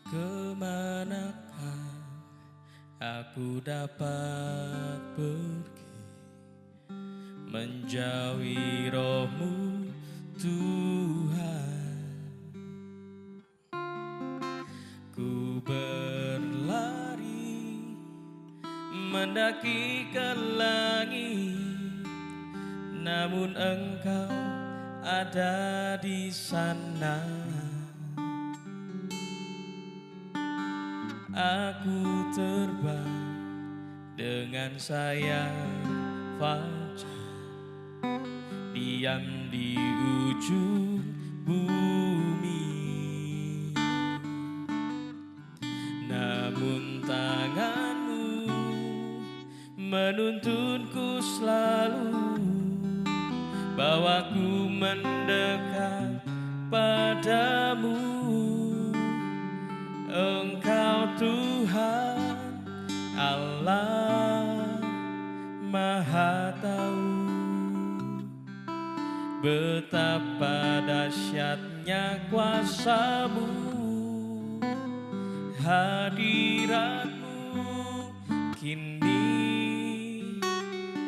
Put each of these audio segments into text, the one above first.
Kemanakah aku dapat pergi menjauhi roh-Mu Tuhan? Ku berlari mendaki ke langit, namun Engkau ada di sana. Aku terbang dengan sayap fajar, diam di ujung bumi. Namun tangan-Mu menuntunku selalu, bawaku mendekat padamu. Engkau Tuhan Allah Maha Tahu, betapa dahsyatnya kuasa-Mu. Hadirat-Mu kini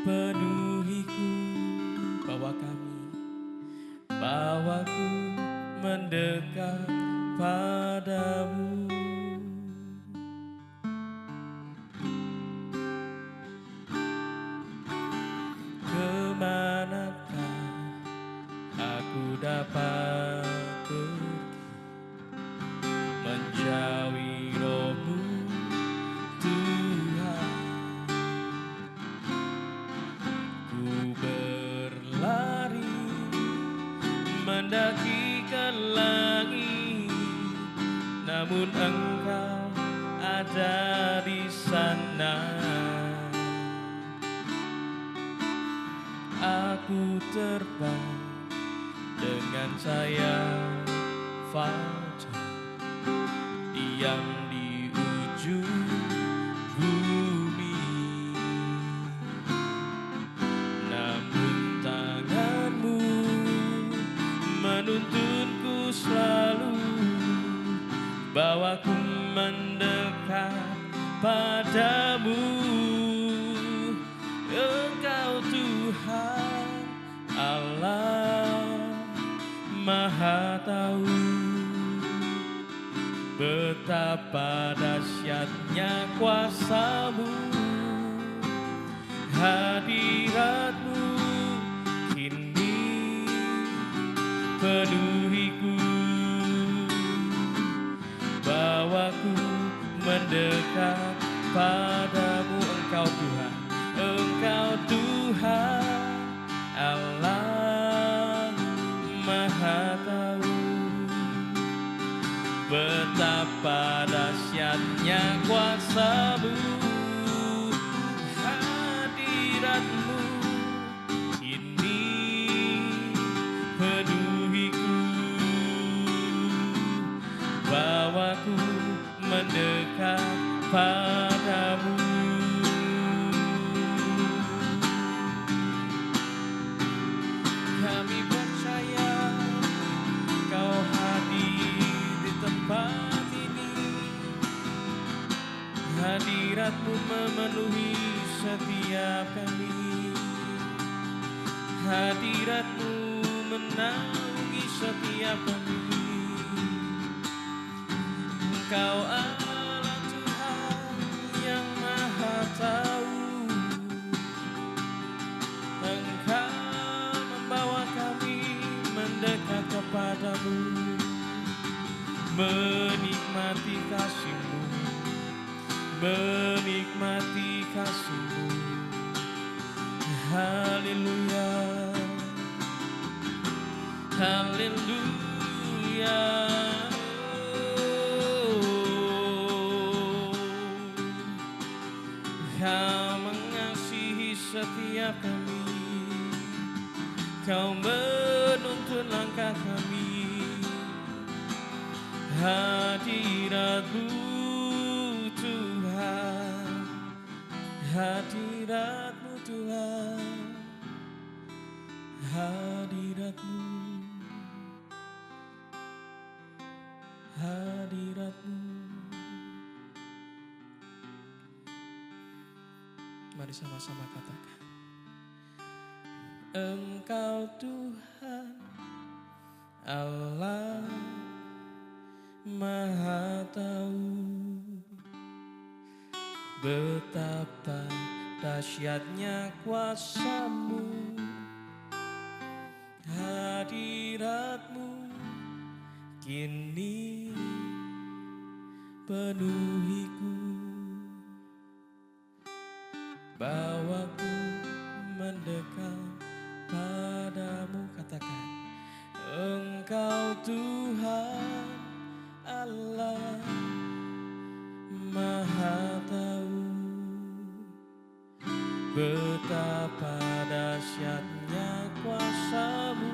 penuhiku, bawaku mendekat padamu. Kemanakah aku dapat pergi menjauhi roh-Mu Tuhan? Ku berlari mendaki ke langit, namun Engkau ada di sana. Aku terbang dengan sayap fajar, diam di ujung bumi. Namun tangan-Mu menuntunku selalu, bawaku mendekat padamu. Engkau Tuhan Allah Maha Tahu, betapa dahsyatnya kuasa-Mu. Hadirat-Mu kini penuhiku, bawaku mendekat padamu. Engkau Tuhan, Engkau Tuhan Allah Maha Tahu, betapa dahsyatnya kuasa-Mu. Hadirat-Mu kini penuhiku, bawaku mendekat padamu. Kami percaya Kau hadir di tempat ini. Hadirat-Mu memenuhi setiap kami. Hadirat-Mu menaungi setiap kami. Engkau Allah Tuhan yang Maha Tahu. Engkau membawa kami mendekat kepadamu, menikmati kasih-Mu, menikmati kasih-Mu. Haleluya, haleluya. Kau mengasihi setiap kami, Kau menuntun langkah kami. Hadirat-Mu Tuhan, hadirat-Mu Tuhan, hadirat-Mu, hadirat-Mu. Mari sama-sama katakan. Engkau Tuhan Allah Maha Tahu betapa dahsyatnya kuasa-Mu, hadirat-Mu kini penuhiku, bawaku mendekat padamu. Katakan, Engkau Tuhan Allah Maha Tahu betapa dahsyatnya kuasa-Mu,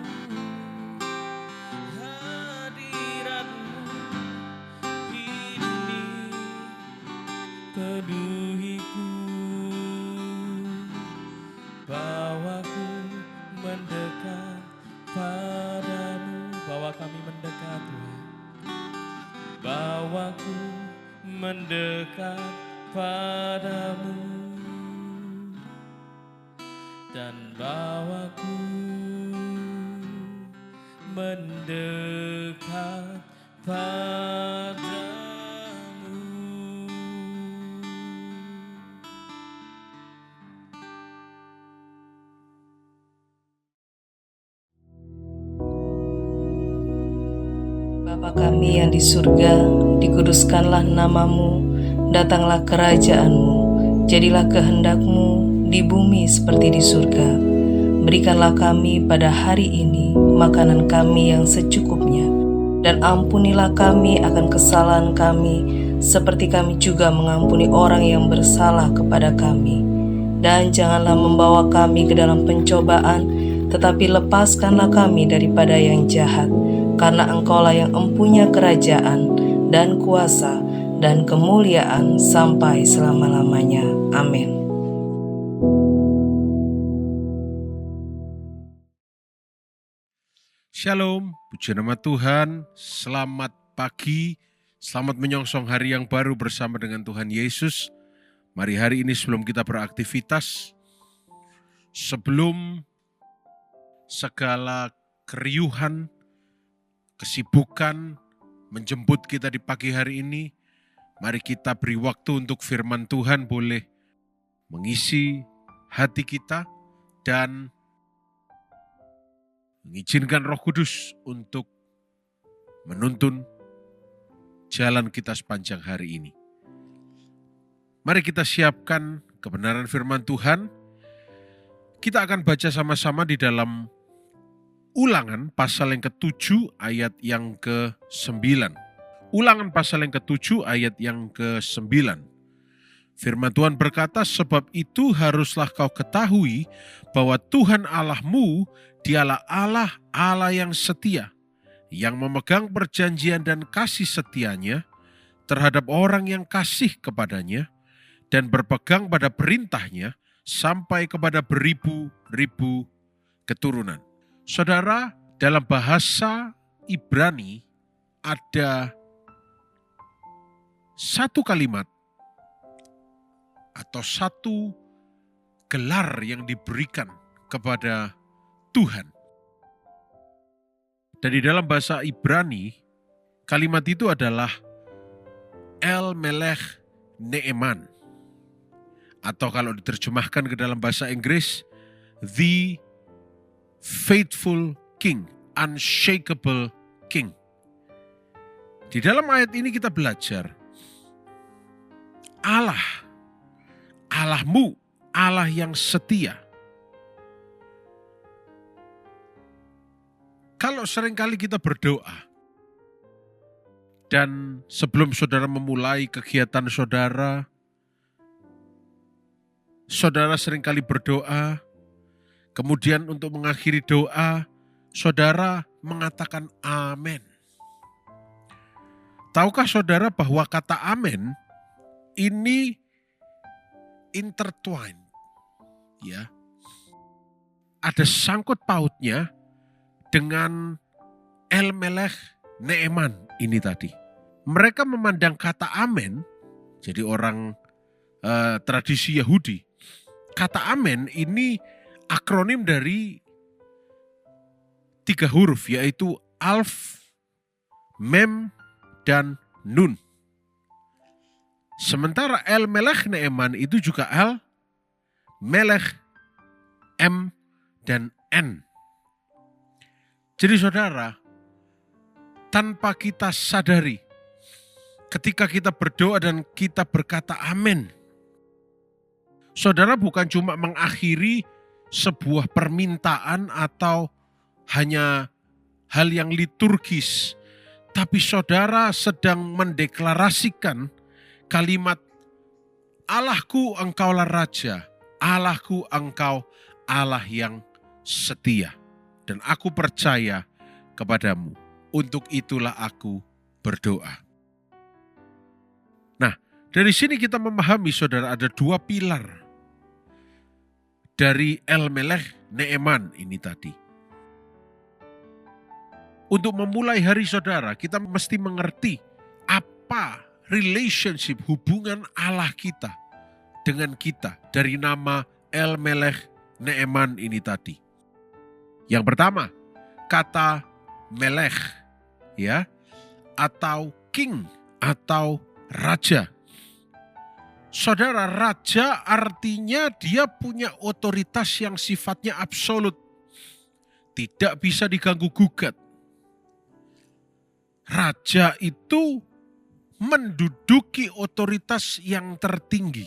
hadirat-Mu kini penuhiku, bawaku mendekat padamu. Bawa kami mendekat Tuhan, bawaku mendekat padamu, dan bawaku mendekat padamu. Bapa kami yang di surga, dikuduskanlah namamu, datanglah kerajaan-Mu, jadilah kehendak-Mu di bumi seperti di surga. Berikanlah kami pada hari ini makanan kami yang secukupnya, dan ampunilah kami akan kesalahan kami, seperti kami juga mengampuni orang yang bersalah kepada kami. Dan janganlah membawa kami ke dalam pencobaan, tetapi lepaskanlah kami daripada yang jahat. Karena Engkaulah yang empunya kerajaan dan kuasa dan kemuliaan sampai selama-lamanya. Amin. Shalom, puji nama Tuhan, selamat pagi, selamat menyongsong hari yang baru bersama dengan Tuhan Yesus. Mari hari ini sebelum kita beraktivitas, sebelum segala keriuhan, kesibukan menjemput kita di pagi hari ini, mari kita beri waktu untuk firman Tuhan boleh mengisi hati kita dan mengizinkan Roh Kudus untuk menuntun jalan kita sepanjang hari ini. Mari kita siapkan kebenaran firman Tuhan. Kita akan baca sama-sama di dalam Ulangan pasal yang ke-7 ayat yang ke-9. Ulangan pasal yang ke-7 ayat yang ke-9. Firman Tuhan berkata, sebab itu haruslah kau ketahui bahwa Tuhan Allahmu, Dialah Allah, Allah yang setia, yang memegang perjanjian dan kasih setianya terhadap orang yang kasih kepadanya dan berpegang pada perintahnya sampai kepada beribu-ribu keturunan. Saudara, dalam bahasa Ibrani ada satu kalimat atau satu gelar yang diberikan kepada Tuhan. Dan di dalam bahasa Ibrani, kalimat itu adalah El Melech Neeman. Atau kalau diterjemahkan ke dalam bahasa Inggris, The Faithful King, Unshakable King. Di dalam ayat ini kita belajar, Allah, Allahmu, Allah yang setia. Kalau seringkali kita berdoa, dan sebelum saudara memulai kegiatan saudara seringkali berdoa, kemudian untuk mengakhiri doa, saudara mengatakan amin. Tahukah saudara bahwa kata amin ini intertwined, ya, ada sangkut pautnya dengan El Melech Neeman ini tadi. Mereka memandang kata amin, jadi orang tradisi Yahudi, kata amen ini akronim dari 3 huruf, yaitu alf, mem, dan nun. Sementara El Melech Neeman itu juga Al, Melech, M, dan N. Jadi saudara, tanpa kita sadari, ketika kita berdoa dan kita berkata amin, saudara bukan cuma mengakhiri sebuah permintaan atau hanya hal yang liturgis, tapi saudara sedang mendeklarasikan kalimat, Allahku engkaulah Raja, Allahku engkau Allah yang setia, dan aku percaya kepadamu, untuk itulah aku berdoa. Nah, dari sini kita memahami saudara ada 2 pilar dari El Melech Neeman ini tadi. Untuk memulai hari saudara, kita mesti mengerti apa relationship, hubungan Allah kita dengan kita dari nama El Melech Neeman ini tadi. Yang pertama, kata Melech, ya, atau king, atau raja. Saudara, raja artinya dia punya otoritas yang sifatnya absolut, tidak bisa diganggu gugat. Raja itu menduduki otoritas yang tertinggi.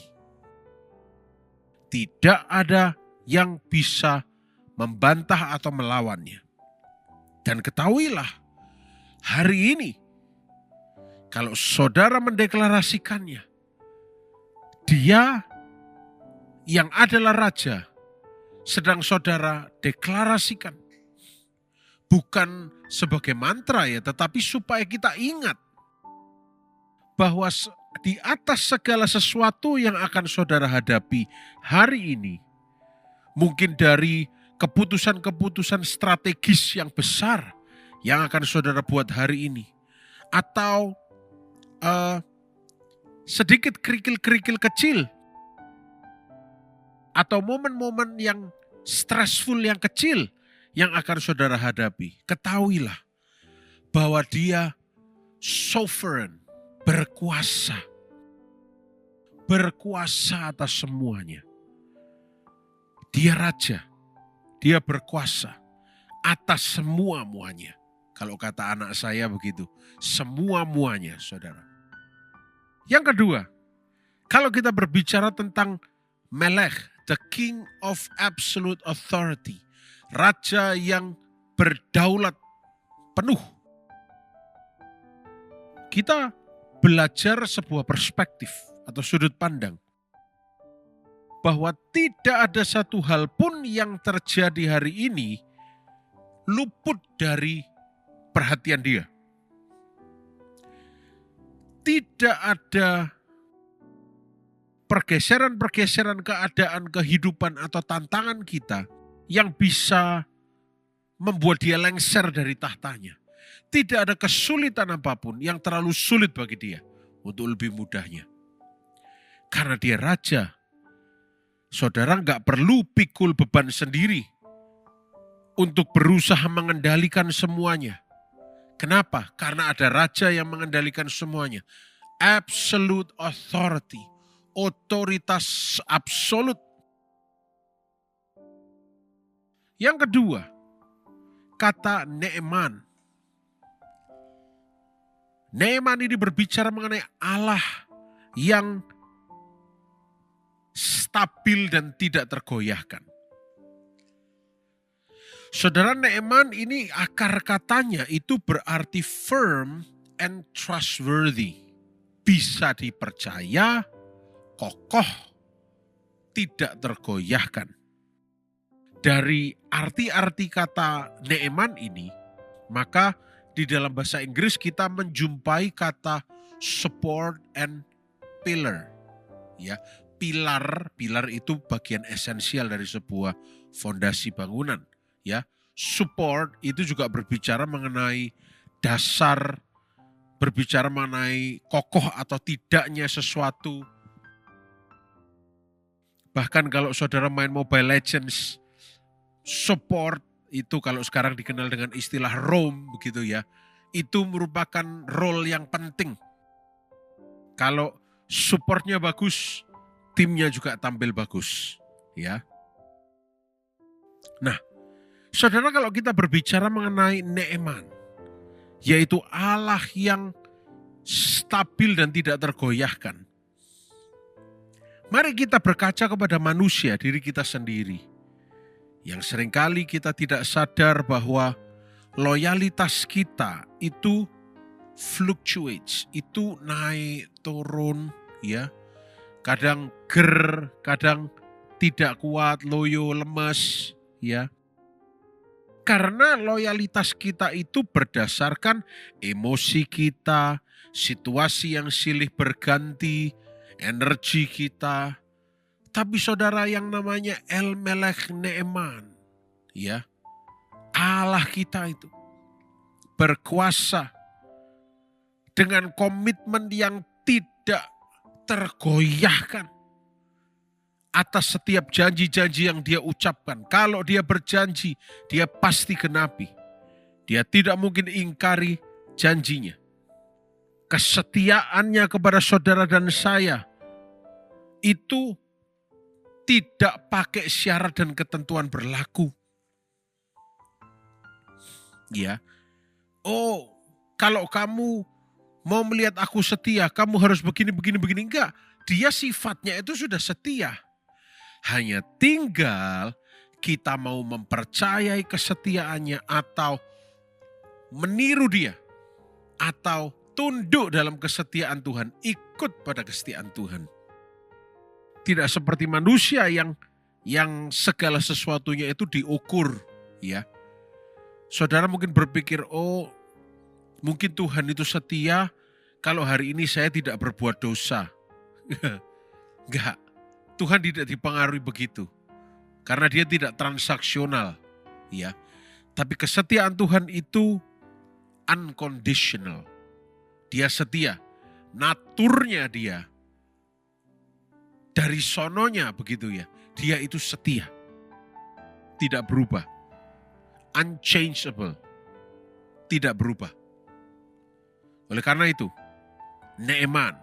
Tidak ada yang bisa membantah atau melawannya. Dan ketahuilah, hari ini, kalau saudara mendeklarasikannya, dia yang adalah raja, sedang saudara deklarasikan. Bukan sebagai mantra ya, tetapi supaya kita ingat bahwa di atas segala sesuatu yang akan saudara hadapi hari ini, mungkin dari keputusan-keputusan strategis yang besar yang akan saudara buat hari ini, atau sedikit kerikil-kerikil kecil, atau momen-momen yang stressful yang kecil yang akan saudara hadapi, ketahuilah bahwa dia sovereign, berkuasa atas semuanya. Dia raja, dia berkuasa atas semua-muanya. Kalau kata anak saya begitu, semua-muanya saudara. Yang kedua, kalau kita berbicara tentang Melech, the king of absolute authority, raja yang berdaulat penuh. Kita belajar sebuah perspektif atau sudut pandang bahwa tidak ada satu hal pun yang terjadi hari ini luput dari perhatian dia. Tidak ada pergeseran-pergeseran keadaan, kehidupan atau tantangan kita yang bisa membuat dia lengser dari tahtanya. Tidak ada kesulitan apapun yang terlalu sulit bagi dia untuk lebih mudahnya. Karena dia raja, saudara nggak perlu pikul beban sendiri untuk berusaha mengendalikan semuanya. Kenapa? Karena ada raja yang mengendalikan semuanya. Absolute authority, otoritas absolut. Yang kedua, kata Neeman. Neeman ini berbicara mengenai Allah yang stabil dan tidak tergoyahkan. Saudara, Neeman ini akar katanya itu berarti firm and trustworthy. Bisa dipercaya, kokoh, tidak tergoyahkan. Dari arti-arti kata Neeman ini, maka di dalam bahasa Inggris kita menjumpai kata support and pillar. Ya, pilar itu bagian esensial dari sebuah fondasi bangunan. Ya, support itu juga berbicara mengenai dasar, berbicara mengenai kokoh atau tidaknya sesuatu. Bahkan kalau saudara main Mobile Legends, support itu kalau sekarang dikenal dengan istilah roam begitu ya. Itu merupakan role yang penting. Kalau supportnya bagus, timnya juga tampil bagus. Ya. Nah, saudara, kalau kita berbicara mengenai Neeman, yaitu Allah yang stabil dan tidak tergoyahkan. Mari kita berkaca kepada manusia, diri kita sendiri. Yang seringkali kita tidak sadar bahwa loyalitas kita itu fluctuates, itu naik turun ya. Kadang kadang tidak kuat, loyo, lemes ya. Karena loyalitas kita itu berdasarkan emosi kita, situasi yang silih berganti, energi kita. Tapi saudara, yang namanya El Melech Neeman, ya, Allah kita itu berkuasa dengan komitmen yang tidak tergoyahkan atas setiap janji-janji yang dia ucapkan. Kalau dia berjanji, dia pasti genapi. Dia tidak mungkin ingkari janjinya. Kesetiaannya kepada saudara dan saya itu tidak pakai syarat dan ketentuan berlaku. Ya. Oh, kalau kamu mau melihat aku setia, kamu harus begini. Enggak. Dia sifatnya itu sudah setia. Hanya tinggal kita mau mempercayai kesetiaannya atau meniru dia. Atau tunduk dalam kesetiaan Tuhan, ikut pada kesetiaan Tuhan. Tidak seperti manusia yang segala sesuatunya itu diukur, ya. Saudara mungkin berpikir, oh mungkin Tuhan itu setia kalau hari ini saya tidak berbuat dosa. Enggak, Tuhan tidak dipengaruhi begitu. Karena dia tidak transaksional, ya. Tapi kesetiaan Tuhan itu unconditional. Dia setia, naturnya dia, dari sononya begitu ya, dia itu setia, tidak berubah, unchangeable, tidak berubah. Oleh karena itu, Neeman,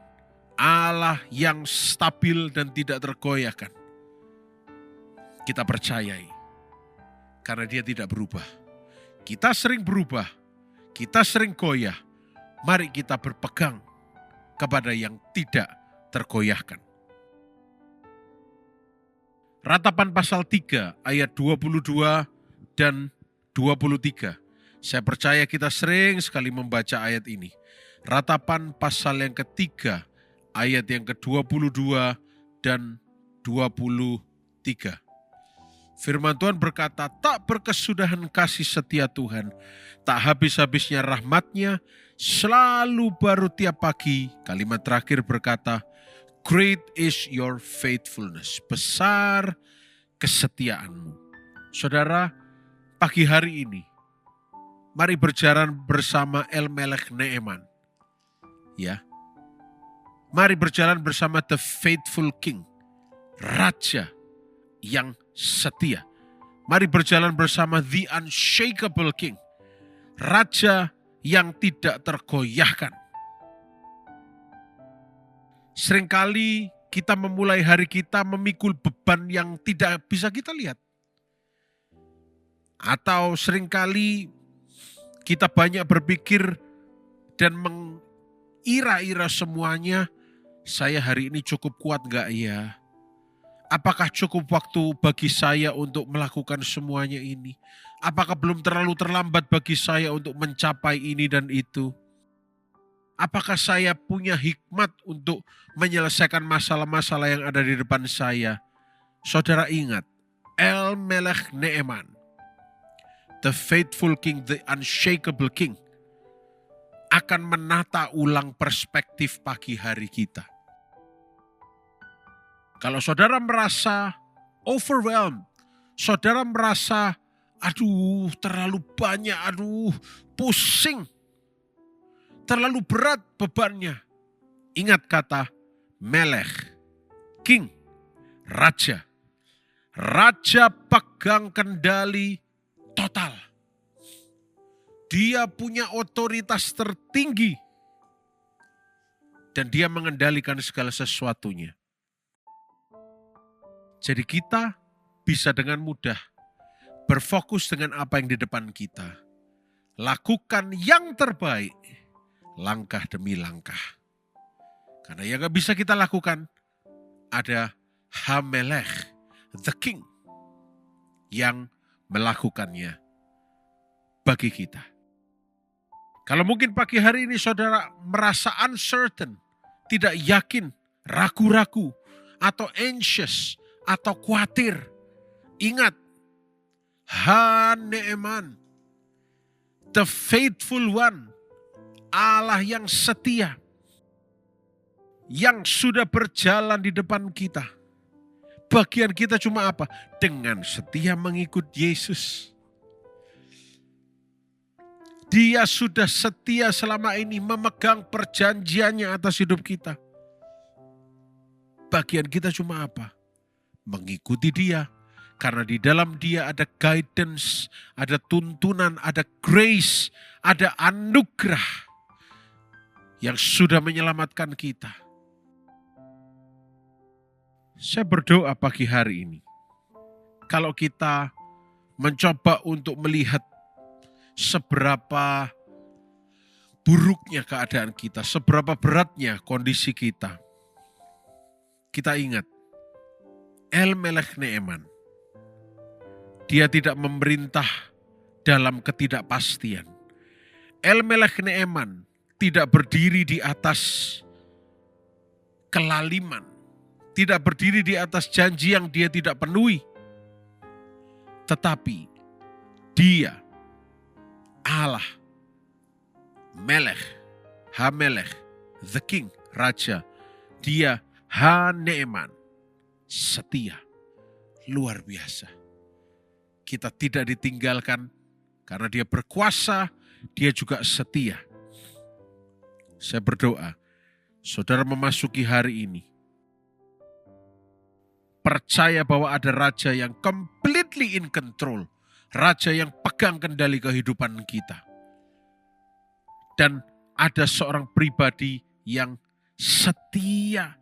Allah yang stabil dan tidak tergoyahkan, kita percayai, karena dia tidak berubah. Kita sering berubah, kita sering goyah. Mari kita berpegang kepada yang tidak tergoyahkan. Ratapan pasal 3 ayat 22 dan 23. Saya percaya kita sering sekali membaca ayat ini. Ratapan pasal yang ketiga ayat yang ke-22 dan 23. Firman Tuhan berkata, tak berkesudahan kasih setia Tuhan, tak habis-habisnya rahmat-Nya, selalu baru tiap pagi. Kalimat terakhir berkata, great is your faithfulness, besar kesetiaanmu. Saudara, pagi hari ini, mari berjalan bersama El Melech Neeman. Ya, mari berjalan bersama the faithful King, Raja yang setia. Mari berjalan bersama the unshakable King, Raja yang tidak tergoyahkan. Seringkali kita memulai hari kita memikul beban yang tidak bisa kita lihat. Atau seringkali kita banyak berpikir dan mengira-ira semuanya, saya hari ini cukup kuat gak ya? Apakah cukup waktu bagi saya untuk melakukan semuanya ini? Apakah belum terlalu terlambat bagi saya untuk mencapai ini dan itu? Apakah saya punya hikmat untuk menyelesaikan masalah-masalah yang ada di depan saya? Saudara ingat, El Melech Neeman, the faithful King, the unshakable King, akan menata ulang perspektif pagi hari kita. Kalau saudara merasa overwhelmed, saudara merasa, aduh terlalu banyak, aduh pusing, terlalu berat bebannya. Ingat kata Melech, King, raja. Raja pegang kendali total. Dia punya otoritas tertinggi. Dan dia mengendalikan segala sesuatunya. Jadi kita bisa dengan mudah berfokus dengan apa yang di depan kita. Lakukan yang terbaik, langkah demi langkah. Karena yang gak bisa kita lakukan, ada Hamelech, the king, yang melakukannya bagi kita. Kalau mungkin pagi hari ini saudara merasa uncertain, tidak yakin, ragu-ragu, atau anxious, atau khawatir. Ingat, Ha-Ne'eman, the faithful one, Allah yang setia, yang sudah berjalan di depan kita. Bagian kita cuma apa? Dengan setia mengikut Yesus. Dia sudah setia selama ini memegang perjanjiannya atas hidup kita. Bagian kita cuma apa? Mengikuti dia. Karena di dalam dia ada guidance, ada tuntunan, ada grace, ada anugerah yang sudah menyelamatkan kita. Saya berdoa pagi hari ini. Kalau kita mencoba untuk melihat seberapa buruknya keadaan kita, seberapa beratnya kondisi kita. Kita ingat, El-Melech Ne'eman. Dia tidak memerintah dalam ketidakpastian. El-Melech Ne'eman tidak berdiri di atas kelaliman. Tidak berdiri di atas janji yang dia tidak penuhi. Tetapi dia Allah, Melech, Hamelech, the king, raja. Dia Ha-Ne'eman, setia, luar biasa. Kita tidak ditinggalkan karena dia berkuasa, dia juga setia. Saya berdoa, saudara memasuki hari ini, percaya bahwa ada raja yang completely in control. Raja yang pegang kendali kehidupan kita. Dan ada seorang pribadi yang setia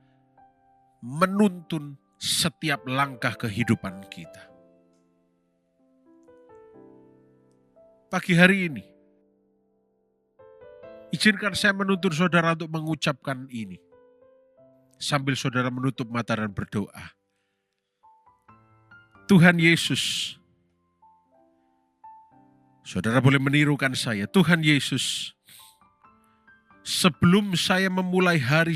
menuntun setiap langkah kehidupan kita. Pagi hari ini, izinkan saya menuntun saudara untuk mengucapkan ini. Sambil saudara menutup mata dan berdoa. Tuhan Yesus, saudara boleh menirukan saya. Tuhan Yesus, sebelum saya memulai hari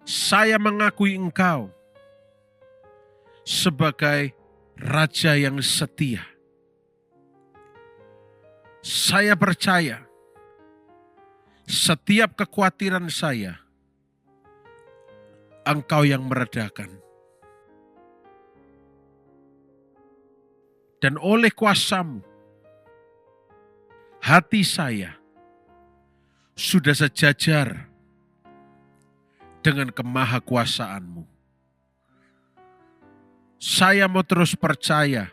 saya mengakui Engkau sebagai Raja yang setia. Saya percaya setiap kekhawatiran saya, Engkau yang meredakan. Dan oleh kuasa-Mu, hati saya sudah sejajar dengan kemahakuasaan-Mu. Saya mau terus percaya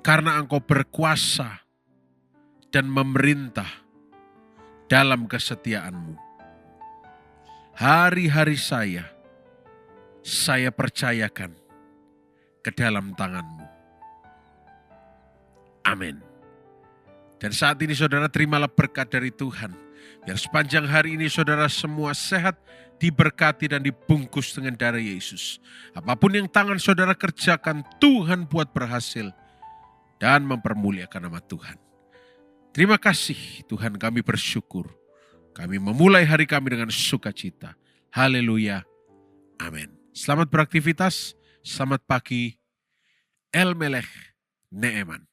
karena Engkau berkuasa dan memerintah dalam kesetiaan-Mu. Hari-hari saya percayakan ke dalam tangan-Mu. Amin. Dan saat ini saudara terimalah berkat dari Tuhan. Biar sepanjang hari ini saudara semua sehat, diberkati dan dibungkus dengan darah Yesus. Apapun yang tangan saudara kerjakan, Tuhan buat berhasil dan mempermuliakan nama Tuhan. Terima kasih Tuhan, kami bersyukur. Kami memulai hari kami dengan sukacita. Haleluya. Amin. Selamat beraktivitas. Selamat pagi. El-Melech Ne'eman.